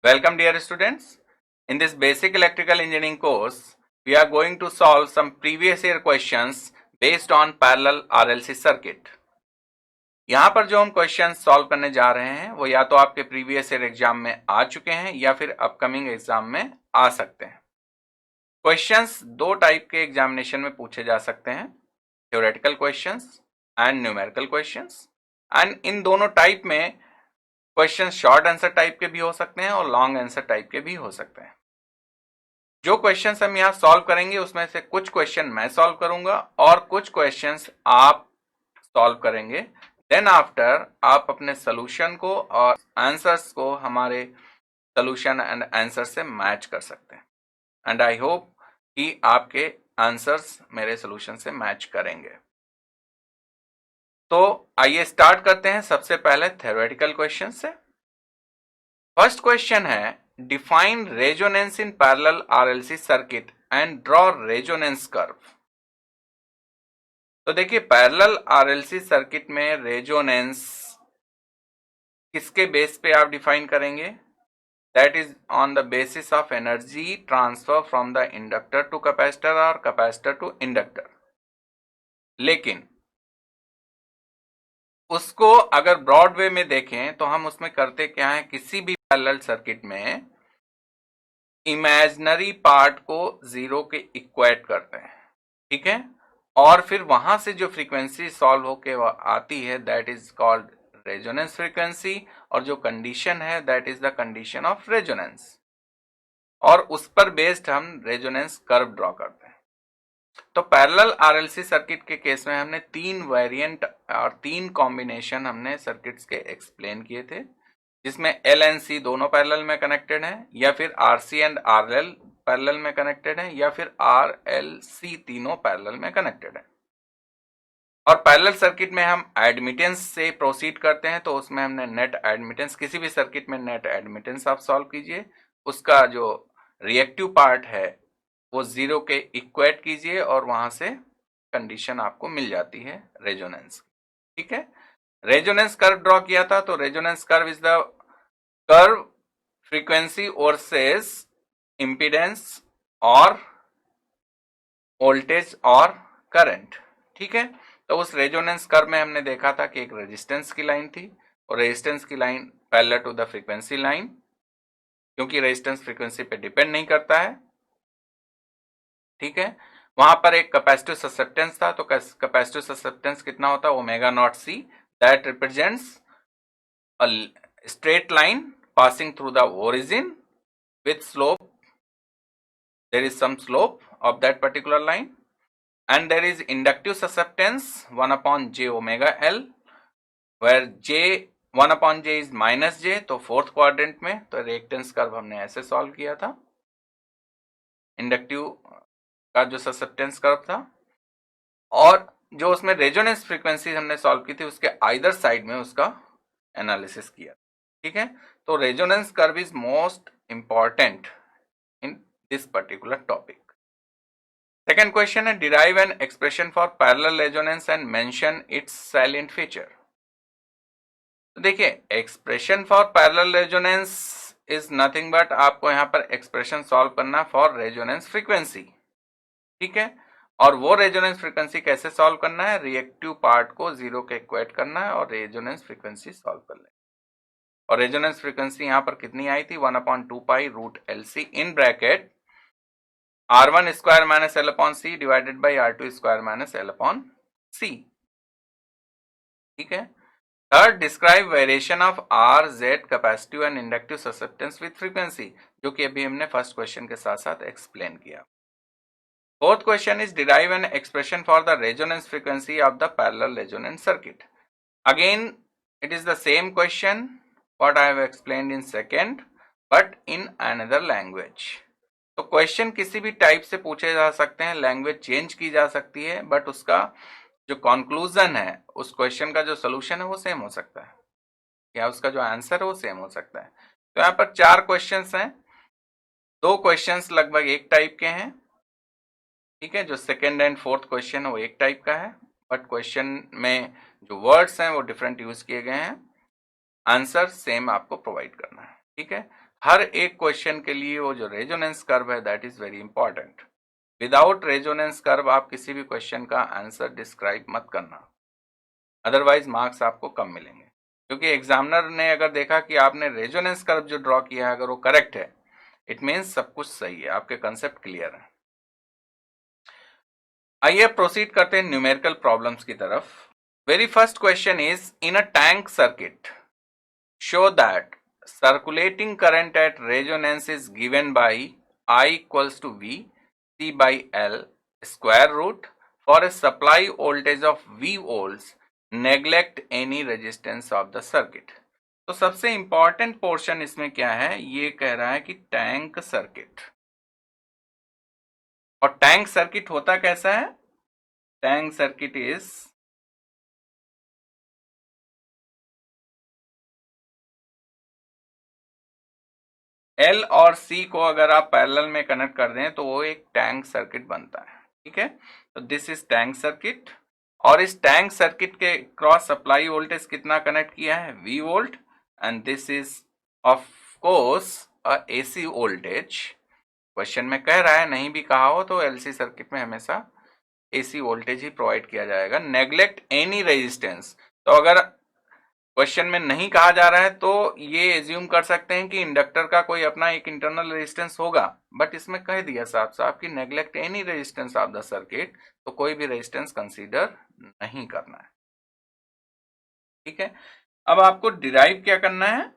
Welcome dear students. In this basic electrical engineering course, we are going to solve some previous year questions based on parallel RLC circuit. यहाँ पर जो हम question solve करने जा रहे हैं वो या तो आपके प्रीवियस ईयर एग्जाम में आ चुके हैं या फिर अपकमिंग एग्जाम में आ सकते हैं। क्वेश्चंस दो टाइप के एग्जामिनेशन में पूछे जा सकते हैं, theoretical questions and numerical questions. And in दोनों टाइप में क्वेश्चन शॉर्ट आंसर टाइप के भी हो सकते हैं और लॉन्ग आंसर टाइप के भी हो सकते हैं। जो क्वेश्चंस हम यहाँ सॉल्व करेंगे उसमें से कुछ क्वेश्चन मैं सॉल्व करूंगा और कुछ क्वेश्चंस आप सॉल्व करेंगे। देन आफ्टर आप अपने सोल्यूशन को और आंसर्स को हमारे सोल्यूशन एंड आंसर से मैच कर सकते हैं। एंड आई होप कि आपके आंसर्स मेरे सोल्यूशन से मैच करेंगे। तो आइए स्टार्ट करते हैं सबसे पहले थ्योरेटिकल क्वेश्चन से। फर्स्ट क्वेश्चन है, define resonance in parallel RLC circuit and draw resonance curve. तो देखिए, पैरेलल आरएलसी सर्किट में रेजोनेंस किसके बेस पे आप डिफाइन करेंगे? That is on the basis of energy transfer from the inductor to capacitor और capacitor to inductor. लेकिन उसको अगर ब्रॉड वे में देखें तो हम उसमें करते क्या है, किसी भी पैरेलल सर्किट में इमेजिनरी पार्ट को जीरो के इक्वेट करते हैं, ठीक है, और फिर वहां से जो फ्रीक्वेंसी सॉल्व होके आती है that is called resonance frequency, और जो कंडीशन है that is the condition of resonance, और उस पर बेस्ड हम रेजोनेंस कर्व ड्रॉ करते हैं। तो पैरेलल आरएलसी सर्किट के केस में हमने तीन वेरिएंट और तीन कॉम्बिनेशन हमने सर्किट्स के एक्सप्लेन किए थे, जिसमें एल एंड सी दोनों पैरेलल में कनेक्टेड हैं, या फिर आरसी एंड आरएल पैरेलल में कनेक्टेड हैं, या फिर आर एल सी तीनों पैरेलल में कनेक्टेड हैं। और पैरेलल सर्किट में हम एडमिटेंस से प्रोसीड करते हैं, तो उसमें हमने नेट एडमिटेंस, किसी भी सर्किट में नेट एडमिटेंस आप सॉल्व कीजिए, उसका जो रिएक्टिव पार्ट है वो जीरो के इक्वेट कीजिए और वहां से कंडीशन आपको मिल जाती है रेजोनेंस, ठीक है। रेजोनेंस कर्व ड्रॉ किया था, तो resonance curve is the curve frequency versus impedance और वोल्टेज और करंट, ठीक है। तो उस रेजोनेंस कर्व में हमने देखा था कि एक रेजिस्टेंस की लाइन थी और रेजिस्टेंस की line parallel to the frequency line, क्योंकि रेजिस्टेंस फ्रीक्वेंसी पे डिपेंड नहीं करता है, ठीक है। वहां पर एक कैपेसिटिव ससेप्टेंस था, तो कैपेसिटिव ससेप्टेंस कितना होता है, ओमेगा नॉट सी, that represents a straight line passing through the origin with slope, there is some slope of that particular line, and there is inductive susceptance 1 upon j omega L, where j 1 upon j is minus j, तो fourth quadrant में तो reactance curve हमने ऐसे solve किया था, inductive का जो susceptance curve था, और जो उसमें रेजोनेंस फ्रीक्वेंसी हमने सॉल्व की थी उसके आइदर साइड में उसका एनालिसिस किया, ठीक है। तो resonance curve is most important in this particular topic. Second question है, derive an expression for parallel resonance and mention its salient feature. तो देखिए, expression for parallel resonance is nothing but आपको यहां पर एक्सप्रेशन सॉल्व करना for resonance frequency, ठीक है। और वो रेजोनेंस फ्रीक्वेंसी कैसे सॉल्व करना है, रिएक्टिव पार्ट को जीरो के इक्वेट करना है और रेजोनेंस फ्रीक्वेंसी सॉल्व कर लें। और रेजोनेंस फ्रीक्वेंसी यहां पर कितनी आई थी, 1/2 pi root L C in bracket R1 square minus L upon C divided by R2 square minus L upon C, ठीक है। Third, describe variation of R Z capacitive and inductive susceptance with frequency, जो कि अभी हमने first question के साथ साथ explain किया। Fourth question is derive an expression for the resonance frequency of the parallel resonance circuit. Again it is the same question what I have explained in second but in another language। तो question किसी भी type से पूछे जा सकते हैं, language change की जा सकती है, बट उसका जो कंक्लूजन है, उस क्वेश्चन का जो सोल्यूशन है वो सेम हो सकता है, या उसका जो आंसर है वो सेम हो सकता है। तो यहाँ पर चार क्वेश्चंस हैं, दो क्वेश्चंस लगभग एक टाइप के हैं, ठीक है। जो सेकेंड एंड फोर्थ क्वेश्चन है वो एक टाइप का है, बट क्वेश्चन में जो वर्ड्स हैं वो डिफरेंट यूज किए गए हैं, आंसर सेम आपको प्रोवाइड करना है, ठीक है। हर एक क्वेश्चन के लिए वो जो रेजोनेंस कर्व है that is very important. Without resonance curve आप किसी भी क्वेश्चन का आंसर डिस्क्राइब मत करना, अदरवाइज मार्क्स आपको कम मिलेंगे। क्योंकि एग्जामिनर ने अगर देखा कि आपने रेजोनेंस कर्व जो ड्रॉ किया है अगर वो करेक्ट है, इट मीन्स सब कुछ सही है, आपके कंसेप्ट क्लियर है। आइए प्रोसीड करते हैं न्यूमेरिकल प्रॉब्लम्स की तरफ। Very first question is in a tank circuit show that circulating current at resonance is given by I equals to V C by L square root for a supply voltage of V volts, neglect any resistance of the circuit। तो सबसे important portion इसमें क्या है, ये कह रहा है कि टैंक सर्किट। और टैंक सर्किट होता कैसा है, टैंक सर्किट इज एल और सी को अगर आप पैरेलल में कनेक्ट कर दें तो वो एक टैंक सर्किट बनता है। ठीक है, तो दिस इज टैंक सर्किट। और इस टैंक सर्किट के क्रॉस सप्लाई वोल्टेज कितना कनेक्ट किया है, V volt, and this is of course a AC voltage. Question में कह रहा है, नहीं भी कहा हो तो LC सर्किट में हमेशा AC वोल्टेज ही प्रोवाइड किया जाएगा। नेग्लेक्ट एनी रेजिस्टेंस, तो अगर क्वेश्चन में नहीं कहा जा रहा है तो ये एज्यूम कर सकते हैं कि इंडक्टर का कोई अपना एक इंटरनल रेजिस्टेंस होगा, बट इसमें कह दिया साफ साफ कि neglect any resistance of the circuit, तो कोई भी रेजिस्टेंस कंसीडर नहीं करना है। ठीक है, अब आपको डिराइव क्या करना है,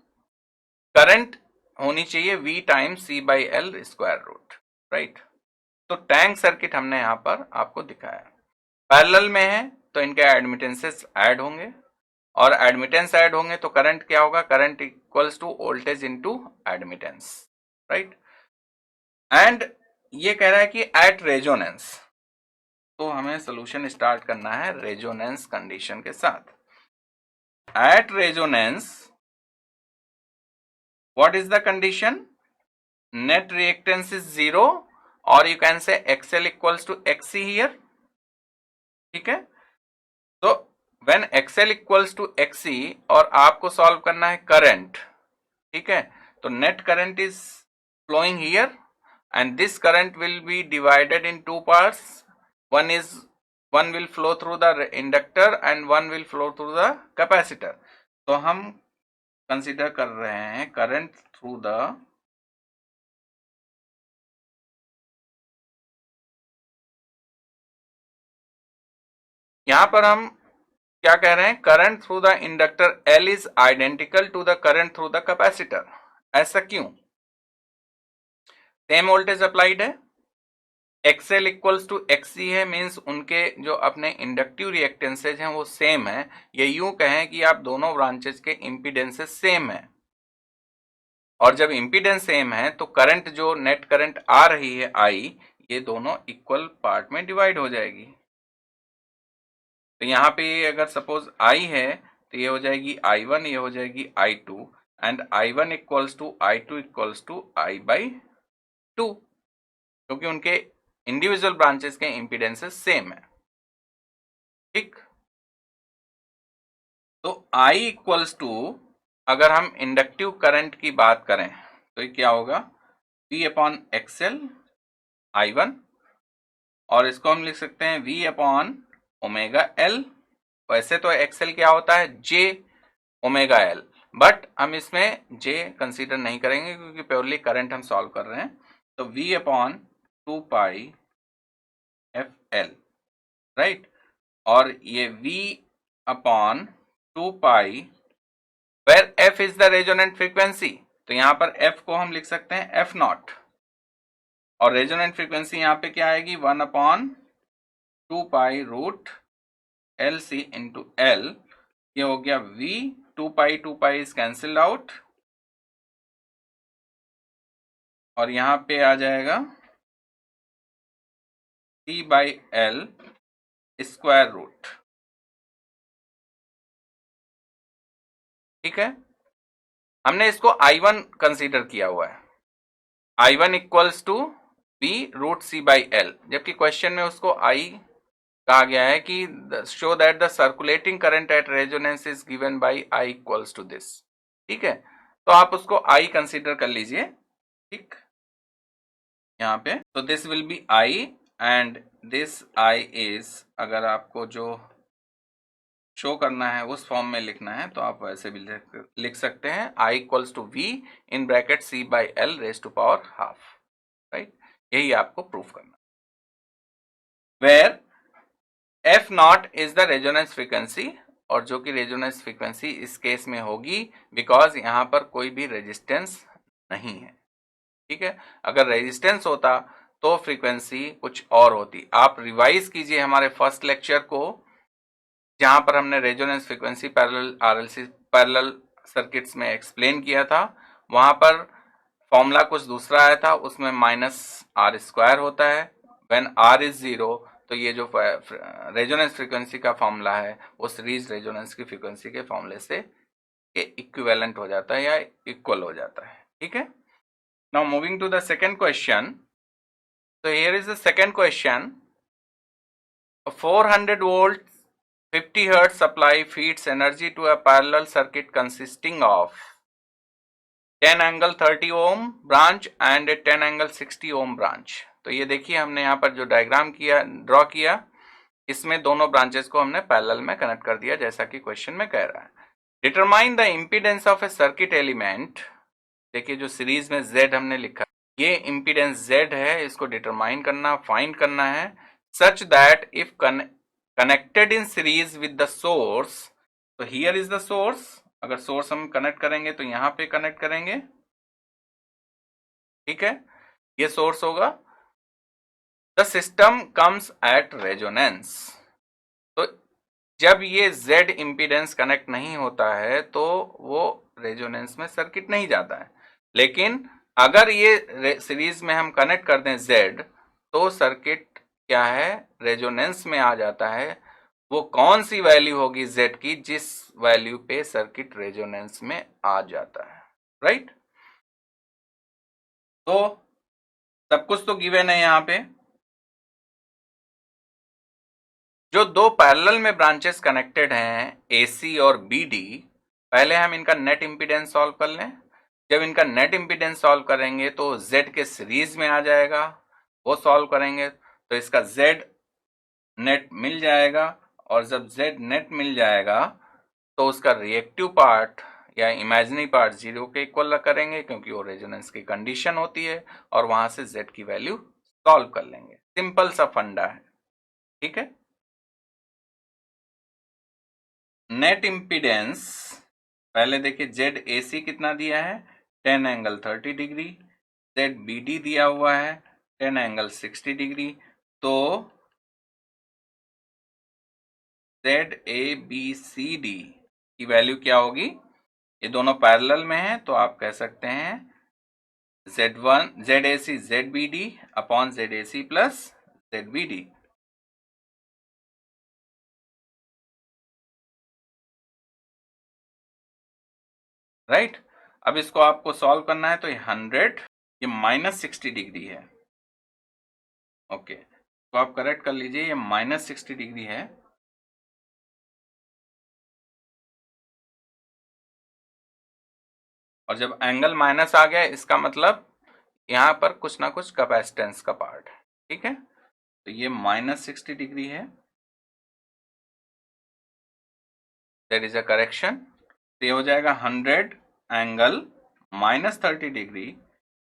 करंट होनी चाहिए V times C by L square root, right. तो टैंक सर्किट हमने यहां पर आपको दिखाया, पैरेलल में है तो इनके एडमिटेंसेस ऐड होंगे, और एडमिटेंस ऐड होंगे तो करंट क्या होगा, current equals to voltage into admittance, right. And ये कह रहा है कि एट रेजोनेंस, तो हमें सोल्यूशन स्टार्ट करना है रेजोनेंस कंडीशन के साथ। At resonance what is the condition, net reactance is 0 और you can say XL equals to XC here. ठीक है, तो when XL equals to XC और आपको सॉल्व करना है करंट, ठीक है, तो net current is flowing here and this current will be divided in two parts, one will flow through the inductor and one will flow through the capacitor। तो हम consider कर रहे हैं करंट थ्रू द यहां पर हम क्या कह रहे हैं, current through the inductor L is identical to the current through the capacitor. ऐसा क्यों, सेम वोल्टेज अप्लाइड है, XL इक्वल्स टू XC है, मीन्स उनके जो अपने इंडक्टिव रिएक्टेंसेज हैं वो सेम है। ये यूं कहें कि आप दोनों ब्रांचेस के इंपीडेंसेस सेम है, और जब इंपीडेंस सेम है तो करंट जो नेट करंट आ रही है I, ये दोनों इक्वल पार्ट में डिवाइड हो जाएगी। तो यहाँ पे अगर सपोज I है तो ये हो जाएगी I1, ये हो जाएगी I2, and I1 equals to I2 equals to I by 2, क्योंकि उनके इंडिविजुअल ब्रांचेस के इंपीडेंसेस सेम है। ठीक, तो I इक्वल्स टू, अगर हम इंडक्टिव करंट की बात करें तो ये क्या होगा, V अपॉन XL I1, और इसको हम लिख सकते हैं V अपॉन ओमेगा L। वैसे तो XL क्या होता है, J ओमेगा L, बट हम इसमें J कंसीडर नहीं करेंगे क्योंकि प्योरली करंट हम सॉल्व कर रहे हैं। तो V upon 2 pi FL, right, और ये V upon 2 pi, where F is the resonant frequency, तो यहां पर F को हम लिख सकते हैं F नॉट, और रेजोनेंट फ्रीक्वेंसी यहां पे क्या आएगी, 1 upon 2 pi root LC into L। ये हो गया V, 2 pi is cancelled out, और यहां पे आ जाएगा C by L square root. ठीक है, हमने इसको I1 कंसीडर किया हुआ है, I1 equals to V root C by L, जबकि क्वेश्चन में उसको I कहा गया है कि show that the circulating current at resonance is given by I equals to this. ठीक है, तो आप उसको आई कंसीडर कर लीजिए, ठीक, यहाँ पे। तो this will be I and this I is, अगर आपको जो शो करना है उस फॉर्म में लिखना है तो आप वैसे भी लिख सकते हैं, I equals to V in bracket C by L raise to power half, right. यही आपको प्रूफ करना, where F naught is the resonance frequency, और जो कि रेजोनेंस फ्रीक्वेंसी इस केस में होगी बिकॉज यहां पर कोई भी रेजिस्टेंस नहीं है, ठीक है। अगर रेजिस्टेंस होता तो फ्रीक्वेंसी कुछ और होती। आप रिवाइज कीजिए हमारे फर्स्ट लेक्चर को, जहां पर हमने resonance frequency parallel RLC parallel circuits में एक्सप्लेन किया था। वहां पर फॉर्मूला कुछ दूसरा आया था, उसमें माइनस आर स्क्वायर होता है व्हेन आर इज जीरो। तो ये जो रेजोनेंस फ्रीक्वेंसी का फॉर्मूला है वो सीरीज रेजोनेंस की फ्रीक्वेंसी के फॉर्मूले से इक्विवेलेंट हो जाता है या इक्वल हो जाता है, ठीक है। Now moving to the second question. So here is the second question. A 400 volt 50 hertz supply feeds energy to a parallel circuit consisting of 10 angle 30 ohm branch and a 10 angle 60 ohm branch. तो ये देखिए हमने यहाँ पर जो diagram किया, draw किया, इसमें दोनों ब्रांचेस को हमने पैरेलल में कनेक्ट कर दिया जैसा कि क्वेश्चन में कह रहा है। Determine the impedance of A circuit element. देखिए जो सीरीज में Z हमने लिखा, ये इम्पीडेंस Z है, इसको डिटरमाइन करना, फाइंड करना है, such that if connected in series with the source, तो हियर इज द सोर्स, अगर सोर्स हम कनेक्ट करेंगे तो यहां पे कनेक्ट करेंगे, ठीक है, ये सोर्स होगा। The system comes at resonance. तो जब ये Z इम्पीडेंस कनेक्ट नहीं होता है तो वो रेजोनेंस में सर्किट नहीं जाता है, लेकिन अगर ये सीरीज में हम कनेक्ट कर दें Z, तो सर्किट क्या है, रेजोनेंस में आ जाता है। वो कौन सी वैल्यू होगी Z की जिस वैल्यू पे सर्किट रेजोनेंस में आ जाता है, राइट। तो सब कुछ तो गिवन है यहाँ पे। जो दो पैरेलल में ब्रांचेस कनेक्टेड हैं AC और BD, पहले हम इनका नेट इंपीडेंस सॉल्व कर लें। जब इनका नेट इंपीडेंस सॉल्व करेंगे तो Z के सीरीज में आ जाएगा, वो सॉल्व करेंगे तो इसका Z नेट मिल जाएगा, और जब Z नेट मिल जाएगा तो उसका रिएक्टिव पार्ट या इमेजिनरी पार्ट जीरो के इक्वल करेंगे क्योंकि वो रेजोनेंस की कंडीशन होती है, और वहां से Z की वैल्यू सॉल्व कर लेंगे। सिंपल सा फंडा है, ठीक है। नेट इम्पीडेंस पहले देखिए, जेड AC कितना दिया है, 10 एंगल 30 डिग्री, जेड BD दिया हुआ है 10 एंगल 60 डिग्री। तो जेड ABCD की वैल्यू क्या होगी, ये दोनों पैरेलल में है तो आप कह सकते हैं Z1 ZAC ZBD upon ZAC plus ZBD, right. अब इसको आपको सॉल्व करना है तो ये 100, ये -60 डिग्री है, ओके। तो आप करेक्ट कर लीजिए, ये -60 डिग्री है। और जब एंगल माइनस आ गया इसका मतलब यहां पर कुछ ना कुछ कैपेसिटेंस का पार्ट है, ठीक है। तो ये -60 डिग्री है, देयर इज अ करेक्शन। तो ये हो जाएगा 100 एंगल -30 डिग्री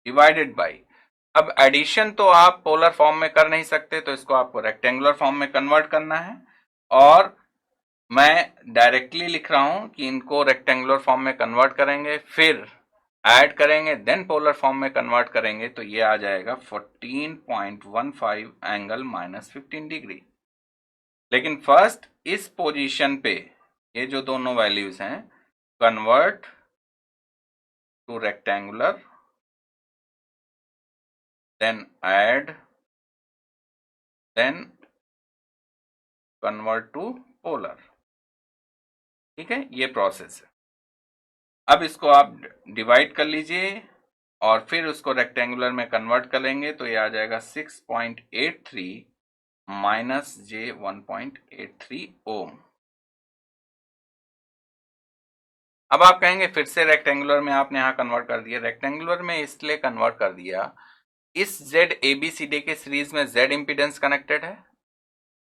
डिवाइडेड बाई, अब एडिशन तो आप पोलर फॉर्म में कर नहीं सकते तो इसको आपको रेक्टेंगुलर फॉर्म में कन्वर्ट करना है, और मैं डायरेक्टली लिख रहा हूं कि इनको रेक्टेंगुलर फॉर्म में कन्वर्ट करेंगे, फिर ऐड करेंगे, देन पोलर फॉर्म में कन्वर्ट करेंगे, तो ये आ जाएगा 14.15 एंगल -15 डिग्री। लेकिन फर्स्ट इस पोजीशन पे ये जो दोनों वैल्यूज हैं, convert to rectangular, then add, then convert to polar, ठीक है, ये प्रोसेस है। अब इसको आप डिवाइड कर लीजिए और फिर उसको रेक्टेंगुलर में कन्वर्ट करेंगे तो ये आ जाएगा 6.83 -j 1.83 ओम, अब आप कहेंगे फिर से रेक्टेंगुलर में आपने यहाँ कन्वर्ट कर दिया। रेक्टेंगुलर में इसलिए कन्वर्ट कर दिया, इस जेड ABCD के सीरीज में जेड इंपीडेंस कनेक्टेड है,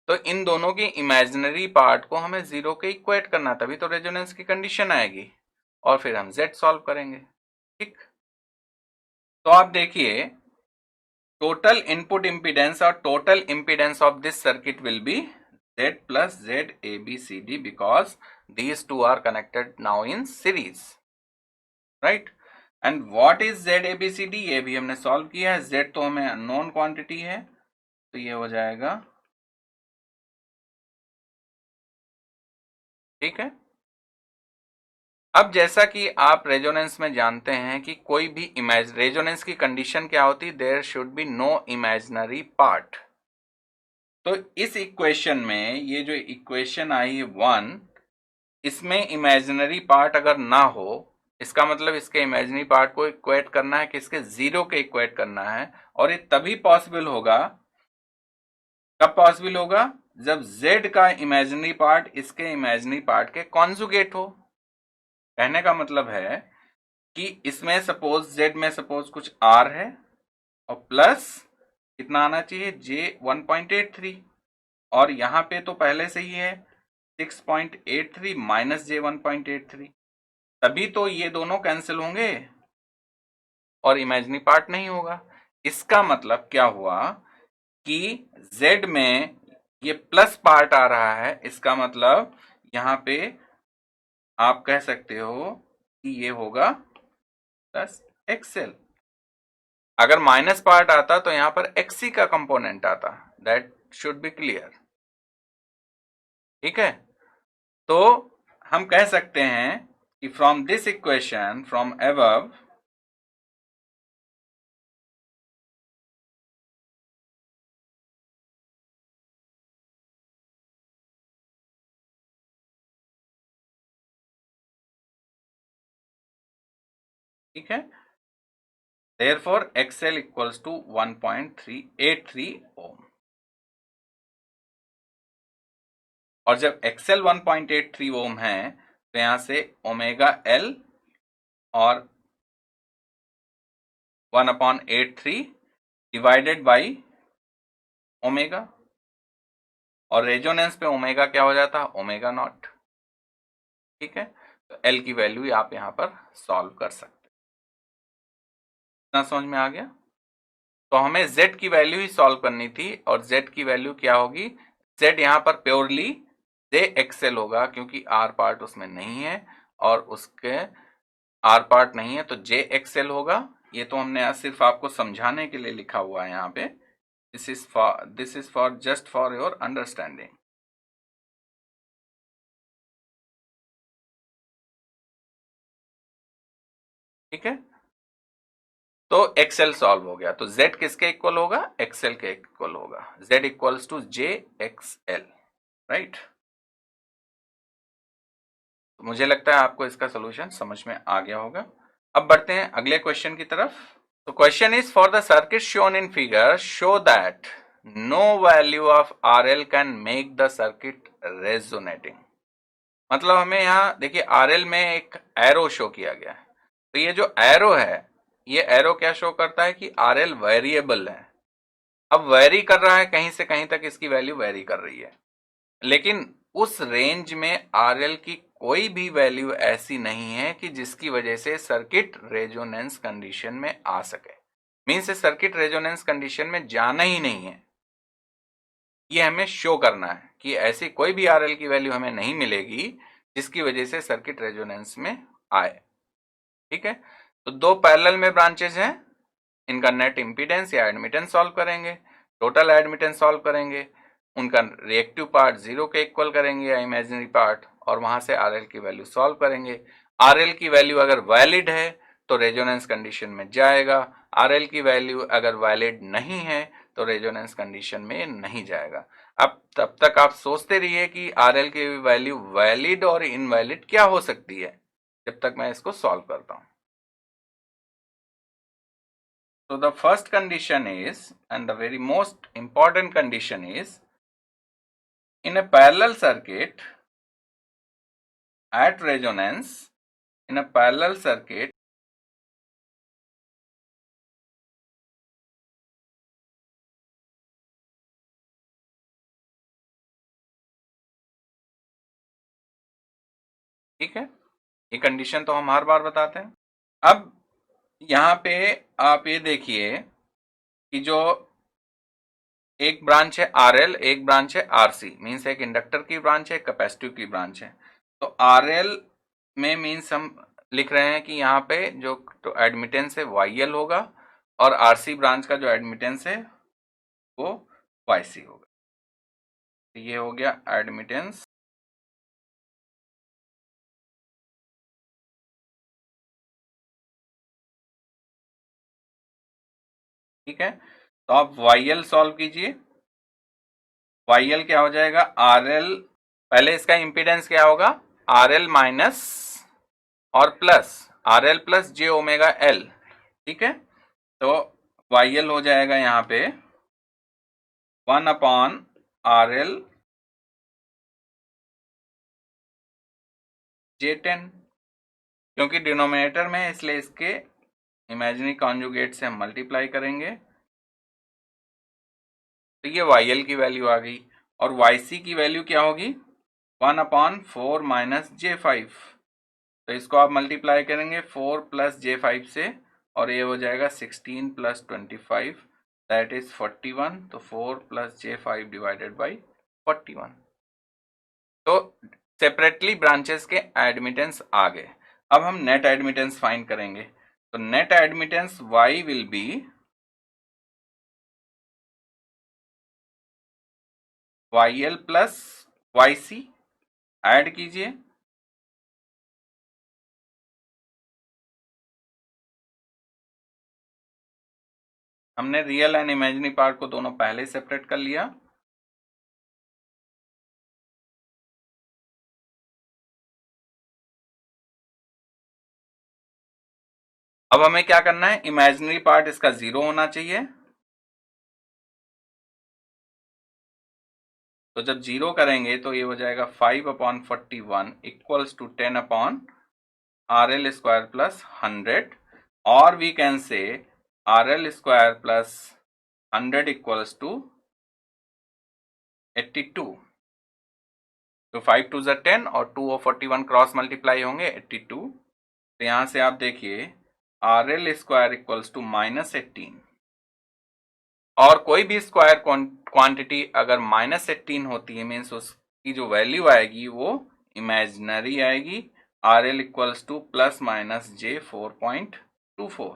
तो इन दोनों की इमेजिनरी पार्ट को हमें जीरो के इक्वेट करना, तभी तो रेजोनेंस की कंडीशन आएगी, और फिर हम जेड सॉल्व करेंगे। ठीक, तो आप देखिए टोटल इनपुट इंपीडेंस और total impedance of this circuit will be Z plus Z ABCD because these two are connected now in series, right? And what is Z ABCD, ये भी हमने सॉल्व किया है। Z तो हमें अननोन क्वांटिटी है, तो ये हो जाएगा, ठीक है। अब जैसा कि आप रेजोनेंस में जानते हैं कि कोई भी रेजोनेंस की कंडीशन क्या होती है, there should be no imaginary part. तो इस इक्वेशन में ये जो इक्वेशन आई है 1, इसमें इमेजिनरी पार्ट अगर ना हो, इसका मतलब इसके इमेजिनरी पार्ट को इक्वेट करना है, किसके, जीरो के इक्वेट करना है। और ये तभी पॉसिबल होगा, कब पॉसिबल होगा, जब z का इमेजिनरी पार्ट इसके इमेजिनरी पार्ट के कॉन्जुगेट हो। कहने का मतलब है कि इसमें सपोज z में सपोज कुछ r है और प्लस कितना आना चाहिए, j 1.83, और यहां पे तो पहले से ही है 6.83 माइनस j 1.83, तभी तो ये दोनों कैंसिल होंगे और इमेजिनरी पार्ट नहीं होगा। इसका मतलब क्या हुआ कि z में ये प्लस पार्ट आ रहा है, इसका मतलब यहां पे आप कह सकते हो कि ये होगा प्लस एक्सएल। अगर माइनस पार्ट आता तो यहां पर एक्सी का कंपोनेंट आता, दैट शुड बी क्लियर। ठीक है, तो हम कह सकते हैं कि from this equation, from above, ठीक है, therefore XL equals to 1.383 ओम। और जब XL 1.83 ओम है तो यहां से ओमेगा L और 1/83 डिवाइडेड बाई ओमेगा, और रेजोनेंस पे ओमेगा क्या हो जाता है, ओमेगा नॉट। ठीक है, तो L की वैल्यू आप यहां पर सॉल्व कर सकते हैं। इतना समझ में आ गया? तो हमें Z की वैल्यू ही सॉल्व करनी थी, और Z की वैल्यू क्या होगी, Z यहां पर प्योरली JXL होगा, क्योंकि R पार्ट उसमें नहीं है, और उसके R पार्ट नहीं है तो JXL होगा। ये तो हमने सिर्फ आपको समझाने के लिए लिखा हुआ है यहाँ पे, this is for just for your understanding. ठीक है, तो XL सॉल्व हो गया, तो Z किसके इक्वल होगा, XL के इक्वल होगा, Z इक्वल्स टू JXL, राइट। तो मुझे लगता है आपको इसका सोल्यूशन समझ में आ गया होगा। अब बढ़ते हैं अगले क्वेश्चन की तरफ। तो question is, for the circuit shown in figure show that no value of RL can make the circuit resonating. मतलब हमें यहाँ देखिए RL में एक एरो शो किया गया है, तो ये जो एरो है, ये एरो क्या शो करता है कि RL वेरिएबल है। अब वेरी कर रहा है, कहीं से कहीं तक इसकी वैल्यू वेरी कर रही है, लेकिन उस रेंज में RL की कोई भी वैल्यू ऐसी नहीं है कि जिसकी वजह से सर्किट रेजोनेंस कंडीशन में आ सके। मीन्स सर्किट रेजोनेंस कंडीशन में जाना ही नहीं है, ये हमें शो करना है कि ऐसी कोई भी RL की वैल्यू हमें नहीं मिलेगी जिसकी वजह से सर्किट रेजोनेंस में आए। ठीक है, तो दो पैरेलल में ब्रांचेस हैं, इनका नेट इंपीडेंस या एडमिटेंस सॉल्व करेंगे, टोटल एडमिटेंस सॉल्व करेंगे, उनका रिएक्टिव पार्ट जीरो के इक्वल करेंगे या इमेजिनरी पार्ट, और वहां से RL की वैल्यू सॉल्व करेंगे। RL की वैल्यू अगर वैलिड है तो रेजोनेंस कंडीशन में जाएगा, RL की वैल्यू अगर वैलिड नहीं है तो रेजोनेंस कंडीशन में नहीं जाएगा। अब तब तक आप सोचते रहिए कि RL की वैल्यू वैलिड और इनवैलिड क्या हो सकती है, जब तक मैं इसको सॉल्व करता हूं। So the first condition is, and the very most important condition is, in a parallel circuit at resonance, in a parallel circuit ठीक है, ये कंडीशन तो हम हर बार बताते हैं। अब यहाँ पे आप ये देखिए कि जो एक ब्रांच है RL, एक ब्रांच है RC, मीन्स एक इंडक्टर की ब्रांच है, एक कैपेसिटिव की ब्रांच है। तो RL में मीन्स हम लिख रहे हैं कि यहाँ पे जो तो एडमिटेंस है YL होगा, और RC ब्रांच का जो एडमिटेंस है वो YC होगा। तो ये हो गया एडमिटेंस। ठीक है, तो आप YL सॉल्व कीजिए। YL क्या हो जाएगा, RL, पहले इसका इंपीडेंस क्या होगा, RL माइनस और plus RL plus j omega L। ठीक है, तो YL हो जाएगा यहाँ पे 1/RL J10, क्योंकि डिनोमिनेटर में है इसलिए इसके इमेजिनरी कॉन्जुगेट से हम मल्टीप्लाई करेंगे, तो ये YL की वैल्यू आ गई। और YC की वैल्यू क्या होगी, 1/4 माइनस J5, तो इसको आप मल्टीप्लाई करेंगे 4 प्लस J5 से, और ये हो जाएगा 16 प्लस 25, दैट इज 41, तो 4 प्लस J5 डिवाइडेड बाई 41। तो सेपरेटली ब्रांचेस के एडमिटेंस आ गए। अब हम नेट एडमिटेंस फाइंड करेंगे। तो net admittance Y will be YL plus YC, add कीजिए, हमने रियल एंड इमेजिनरी पार्ट को दोनों पहले सेपरेट कर लिया। अब हमें क्या करना है, इमेजिनरी पार्ट इसका 0 होना चाहिए। तो जब 0 करेंगे तो ये हो जाएगा 5/41 equals to 10/RL square plus 100, और we can say RL square plus 100 equals to 82। तो 5 2 ज़ा 10 और 2 और 41 क्रॉस मल्टीप्लाई होंगे 82। तो यहां से आप देखिए RL स्क्वायर इक्वल्स टू -18, और कोई भी स्क्वायर क्वांटिटी अगर -18 होती है मीन्स उसकी जो वैल्यू आएगी वो इमेजिनरी आएगी। RL equals two plus minus J4.24।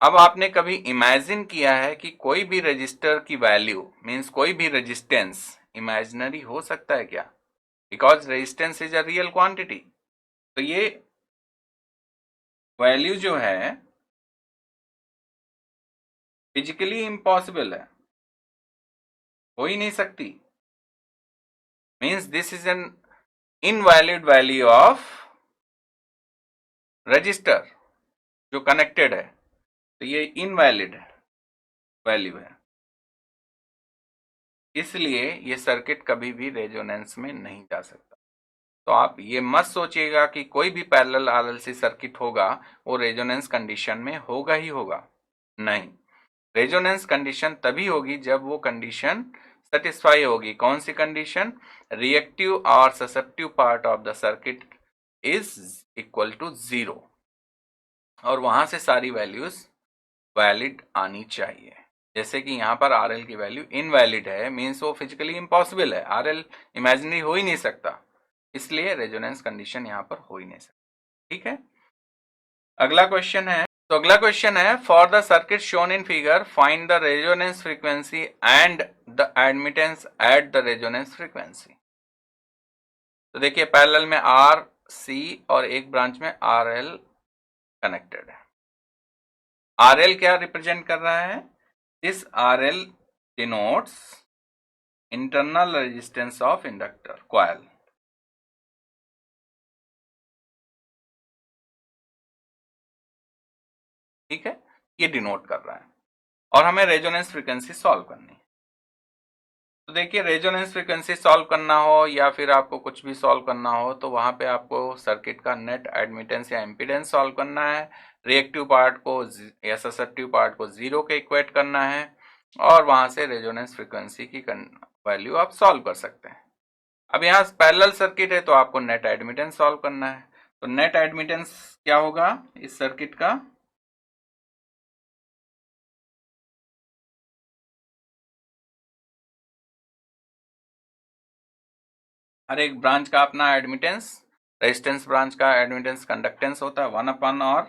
अब आपने कभी इमेजिन किया है कि कोई भी रजिस्टर की वैल्यू मीन्स कोई भी रेजिस्टेंस इमेजिनरी हो सकता है क्या, because resistance is a real quantity. तो ये वैल्यू जो है फिजिकली इम्पॉसिबल है, हो ही नहीं सकती, means this is an invalid value of register जो कनेक्टेड है, तो ये इनवैलिड वैल्यू है, इसलिए ये सर्किट कभी भी रेजोनेंस में नहीं जा सकता। तो आप ये मत सोचिएगा कि कोई भी पैरेलल RLC सर्किट होगा वो रेजोनेंस कंडीशन में होगा ही होगा, नहीं। रेजोनेंस कंडीशन तभी होगी जब वो कंडीशन सेटिस्फाई होगी। कौन सी कंडीशन, रिएक्टिव और susceptive part of the circuit is equal to 0, और वहां से सारी वैल्यूज वैलिड आनी चाहिए। जैसे कि यहाँ पर RL की वैल्यू इनवैलिड है, मीन्स वो फिजिकली इम्पॉसिबल है, RL इमेजिनरी हो ही नहीं सकता, इसलिए रेजोनेंस कंडीशन यहाँ पर हो ही नहीं सकती। ठीक है, अगला क्वेश्चन है, तो अगला क्वेश्चन है, for the circuit shown in figure find the resonance frequency and the admittance at the resonance frequency. तो देखिए पैरेलल में RC और एक ब्रांच में RL कनेक्टेड है। RL क्या रिप्रेजेंट कर रहा है, this RL denotes internal resistance of inductor coil. ठीक है, ये डिनोट कर रहा है, और हमें रेजोनेंस फ्रीक्वेंसी सॉल्व करनी है। तो देखिए रेजोनेंस फ्रीक्वेंसी सॉल्व करना हो या फिर आपको कुछ भी सॉल्व करना हो तो वहां पे आपको सर्किट का नेट एडमिटेंस या इम्पीडेंस सॉल्व करना है, रिएक्टिव पार्ट को या ससेप्टिव पार्ट को जीरो के इक्वेट करना है और वहां से रेजोनेंस फ्रीक्वेंसी की वैल्यू आप सॉल्व कर सकते हैं। अब यहाँ पैरेलल सर्किट है तो आपको नेट एडमिटेंस सॉल्व करना है। तो नेट एडमिटेंस क्या होगा इस सर्किट का? हर एक ब्रांच का अपना एडमिटेंस, रेजिस्टेंस ब्रांच का एडमिटेंस कंडक्टेंस होता है 1/R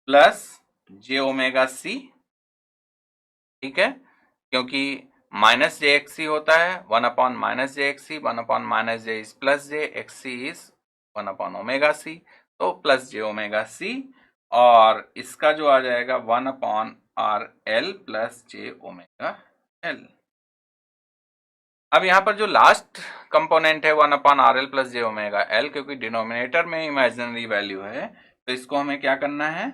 प्लस जे ओमेगा सी, ठीक है, क्योंकि माइनस जे एक्स सी होता है 1/- J X C, 1/- J is plus J, X C is 1/ओमेगा सी, तो प्लस जे ओमेगा सी, और इसका जो आ जाएगा 1/R एल प्लस जे ओमेगा एल। अब यहाँ पर जो लास्ट कंपोनेंट है 1/R एल प्लस जे ओमेगा एल, क्योंकि डिनोमिनेटर में इमेजिनरी वैल्यू है तो इसको हमें क्या करना है,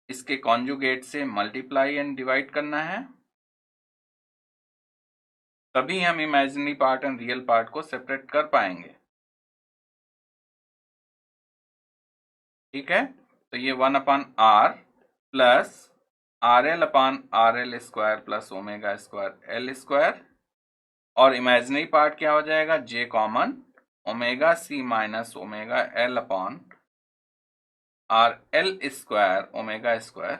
इसके कॉन्जुगेट से मल्टीप्लाई एंड डिवाइड करना है, तभी हम imaginary part and real part को सेपरेट कर पाएंगे। ठीक है, तो ये 1/R plus RL/RL square plus omega square L square, और इमेजिनरी पार्ट क्या हो जाएगा, J common omega C minus omega L upon R L square omega square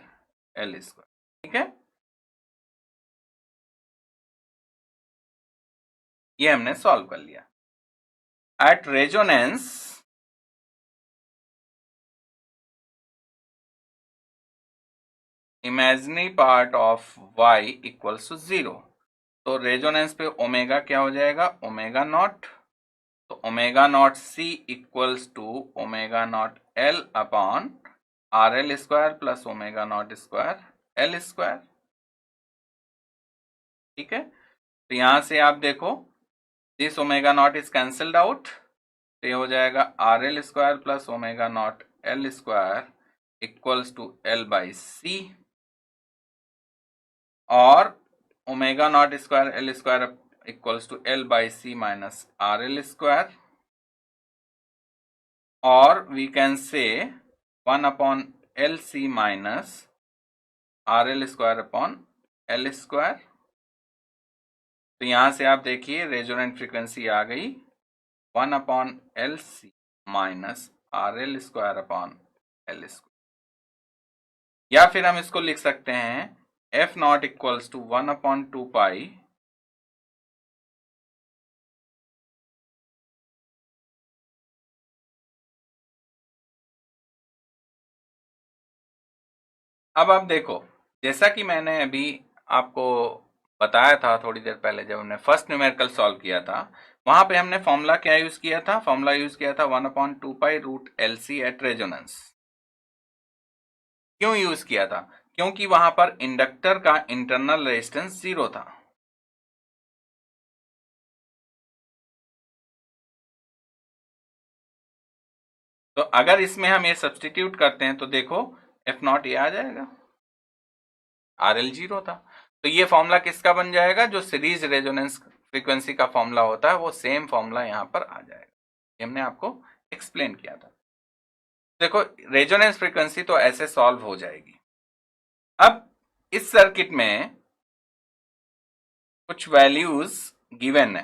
L square. ठीक है, ये हमने सॉल्व कर लिया। At resonance imaginary part of y equals to 0, तो रेजोनेंस पे ओमेगा क्या हो जाएगा, ओमेगा नॉट, तो omega not C equals to omega naught L upon R L square plus omega naught square L square. ठीक है, तो यहां से आप देखो this omega naught is cancelled out, तो ये हो जाएगा R L square plus omega naught L square equals to L by C, और omega naught square L square equals to L by C minus R L square, और we can से 1/LC minus R L square upon L square. तो यहां से आप देखिए resonant frequency आ गई 1/LC minus R L square upon L square, या फिर हम इसको लिख सकते हैं एफ नॉट इक्वल्स टू 1/2 अब आप देखो, जैसा कि मैंने अभी आपको बताया था थोड़ी देर पहले जब हमने फर्स्ट न्यूमेरिकल सॉल्व किया था, वहां पे हमने फॉर्मूला क्या यूज किया था, फॉर्मूला यूज किया था 1/2 एट रेजोनेंस। क्यों यूज किया था, क्योंकि वहां पर इंडक्टर का इंटरनल रेजिस्टेंस 0 था। तो अगर इसमें हम ये सब्सटीट्यूट करते हैं तो देखो एफ नॉट ये आ जाएगा, आर एल 0 था, तो ये फॉर्मूला किसका बन जाएगा, जो सीरीज रेजोनेंस फ्रीक्वेंसी का फॉर्मूला होता है वो सेम फॉर्मूला यहां पर आ जाएगा। ये हमने आपको एक्सप्लेन किया था। देखो रेजोनेंस फ्रीक्वेंसी तो ऐसे सॉल्व हो जाएगी। अब इस सर्किट में कुछ वैल्यूज गिवन है,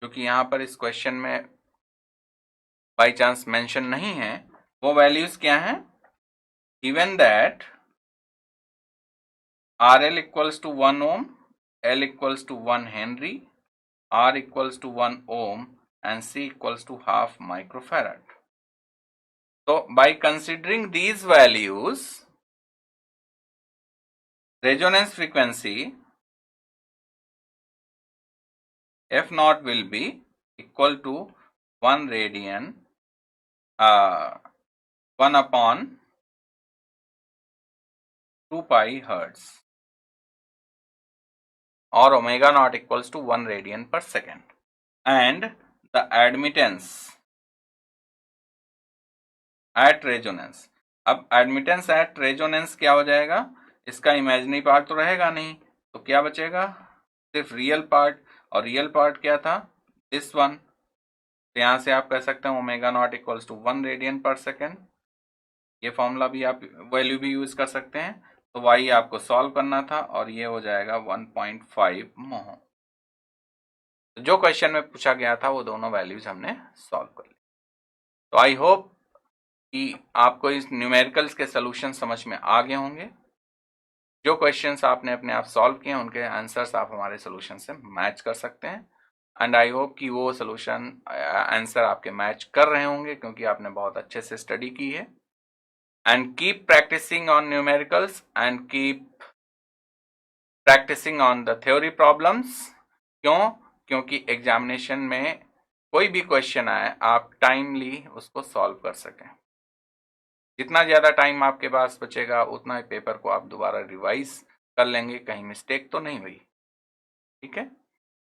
क्योंकि यहां पर इस क्वेश्चन में बाई चांस मेंशन नहीं है। वो वैल्यूज क्या हैं, given that RL equals to 1 ohm, L equals to 1 Henry, R equals to 1 ohm and C equals to half microfarad. So by considering these values, resonance frequency F naught will be equal to 1 radian 1/2 pi hertz, or omega naught equals to 1 radian per second, and the admittance at resonance। अब admittance at resonance क्या हो जाएगा, इसका imaginary part तो रहेगा नहीं, तो क्या बचेगा, सिर्फ रियल पार्ट, और रियल पार्ट क्या था, दिस वन। तो यहाँ से आप कह सकते हैं omega not equals to 1 radian per second. ये फॉर्मूला भी आप वैल्यू भी यूज कर सकते हैं। तो वाई आपको सॉल्व करना था और ये हो जाएगा 1.5 मोह। तो जो क्वेश्चन में पूछा गया था वो दोनों वैल्यूज हमने सॉल्व कर ली। तो आई होप कि आपको इस न्यूमेरिकल्स के सॉल्यूशन समझ में आ गए होंगे। जो क्वेश्चंस आपने अपने आप सॉल्व किए उनके आंसर्स आप हमारे सॉल्यूशन से मैच कर सकते हैं। एंड आई होप कि वो सॉल्यूशन आंसर आपके मैच कर रहे होंगे क्योंकि आपने बहुत अच्छे से स्टडी की है। And keep practising on numericals and keep practising on the theory problems. क्यों? क्योंकि एग्जामिनेशन में कोई भी क्वेश्चन आए आप टाइमली उसको सॉल्व कर सकें। जितना ज़्यादा टाइम आपके पास बचेगा उतना ही पेपर को आप दोबारा रिवाइज कर लेंगे, कहीं मिस्टेक तो नहीं हुई। ठीक है।